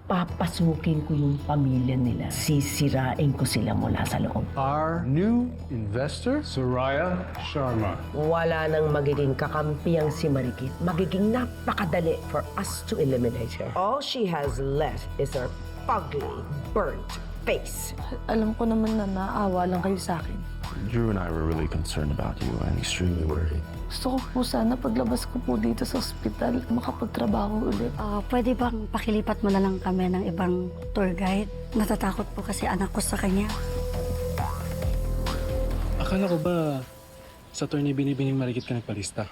papasukin ko yung pamilya nila. Sisirain ko sila mula sa loob. Our new investor, Soraya Sharma. Wala nang magiging kakampiang si Marikit. Magiging napakadali for us to eliminate her. All she has left is her ugly, burnt face. Alam ko naman na naawa lang kayo sa akin. Drew and I were really concerned about you and extremely worried. Gusto ko po sana paglabas ko po dito sa ospital, makapagtrabaho ulit. Pwede bang pakilipat mo na lang kami ng ibang tour guide? Natatakot po kasi anak ko sa kanya. Akala ko ba sa tour ni Binibining Marikit ka nagpalista?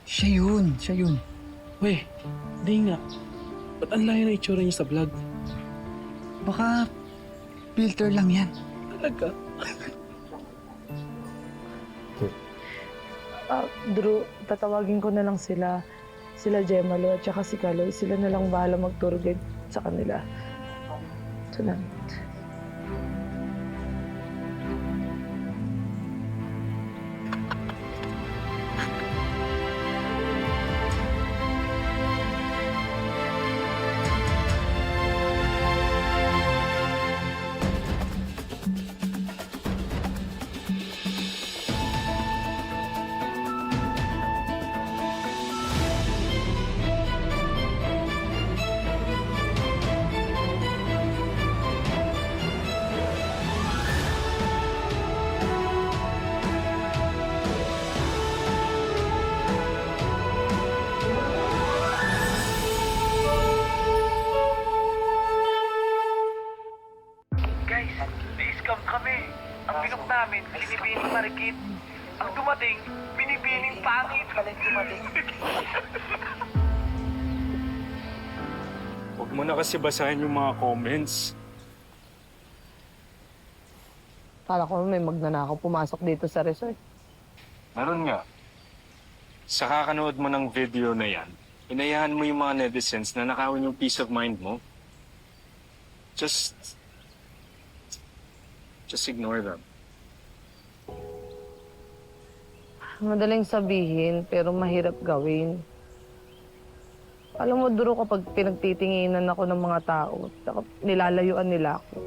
Siya yun. Weh, di nga. Ba't ang layo na itsura niya sa vlog? Baka filter lang yan. Talaga? Drew, tatawagin ko na lang sila. Sila Gemalo at saka si Kaloy. Sila na lang bahala mag-tour guide sa kanila. Salamat. Guys, na-scam kami. Ang pick-up namin, binibining marikit. Ang dumating, binibining pangit. Huwag mo na kasi basahin yung mga comments. Kala ko may magnanakaw pumasok dito sa resort. Meron nga. Sa kakanood mo ng video na yan, inayahan mo yung mga netizens na nakawin yung peace of mind mo. Just ignore them. Madaling sabihin, pero mahirap gawin. Alam mo, Drew, kapag pinagtitinginan ako ng mga tao, saka nilalayuan nila ako,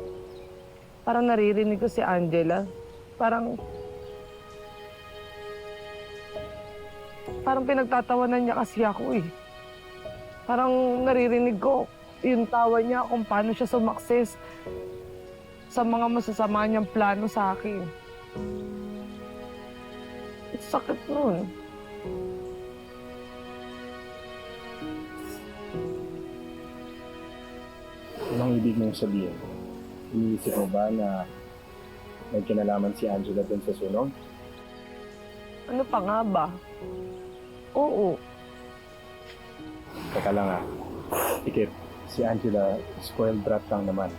parang naririnig ko si Angela. Parang pinagtatawanan niya kasi ako eh. Parang naririnig ko yung tawa niya kung paano siya sumakses sa mga masasama niyang plano sa akin. Ang sakit nun. Anong ibig mong sabihin? Iniisip mo ba na may kinalaman si Angela dun sa sunog? Ano pa nga ba? Oo. Teka lang Tikit, si Angela, spoiled brat lang naman.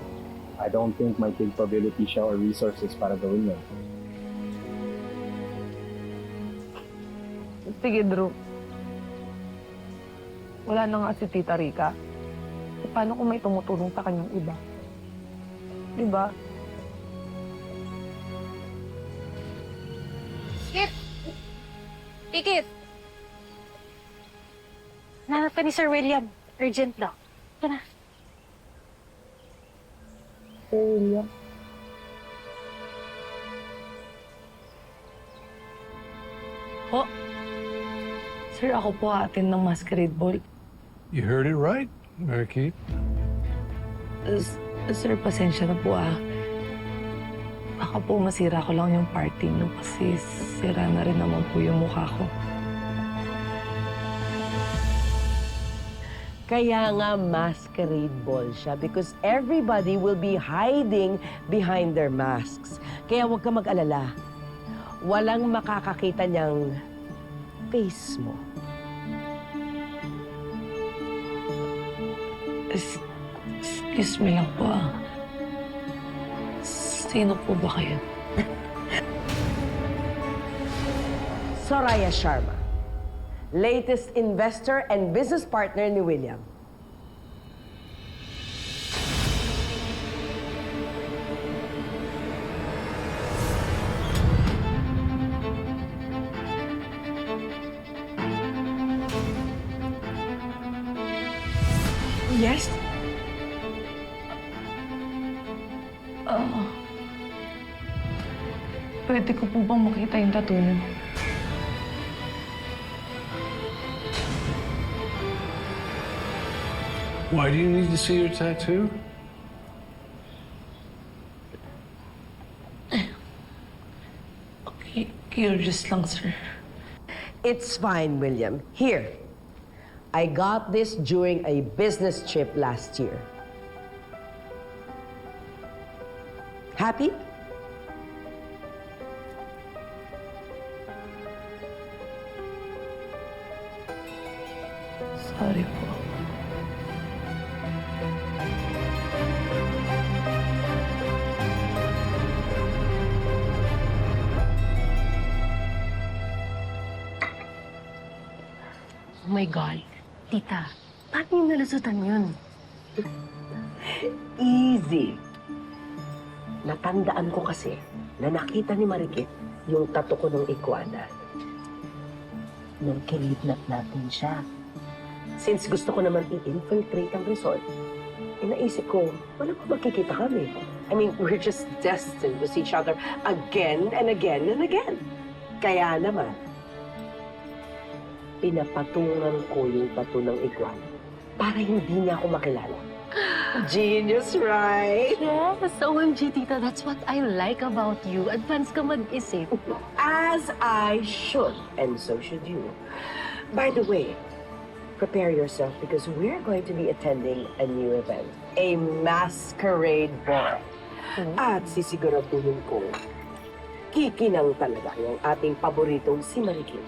I don't think may capability siya or resources para gawin yun. Sige, Drew. Wala na nga si Tita Rica. E paano kung may tumutulong sa kanyang iba? Diba? Kit! Kikit! Nanap ka ni Sir William. Urgent daw. Ito na. Sir William. Po. Sir, ako po atin ng masquerade ball. You heard it right, Mary Kate. Sir, pasensya na po Baka po masira ko lang yung party niyo kasi sira na rin naman po yung mukha ko. Kaya nga masquerade ball siya because everybody will be hiding behind their masks. Kaya huwag ka mag-alala. Walang makakakita niyang face mo. Excuse me lang po Sino po ba kayo? Soraya Sharma, latest investor and business partner ni William. Yes? Pwede ko po bang makita yung tattoo niyo? Why do you need to see your tattoo? Curious lang, sir. It's fine, William. Here. I got this during a business trip last year. Happy? Sorry po. Oh my God. Tita, paano yung nalusutan yun? Easy. Natandaan ko kasi na nakita ni Marikit yung tato ko ng iguana. Nung kinidnap natin siya. Since gusto ko naman i-infiltrate ang resort, naisip ko, wala pa magkikita kami. I mean, we're just destined to see each other again and again and again. Kaya naman, pinapatungan ko yung tato ng iguana para hindi niya ako makilala. Genius, right? Yes, OMG, Tita, that's what I like about you. Advance ka mag-isip. As I should, and so should you. By the way, prepare yourself because we're going to be attending a new event, a masquerade ball. At sisiguraduhin ko, kikinang talaga yung ating paboritong si Marikit.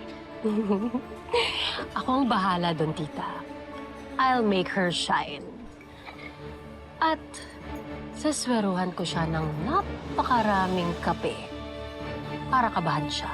Ako ang bahala doon, Tita. I'll make her shine. At sasweruhan ko siya ng napakaraming kape para kabahan siya.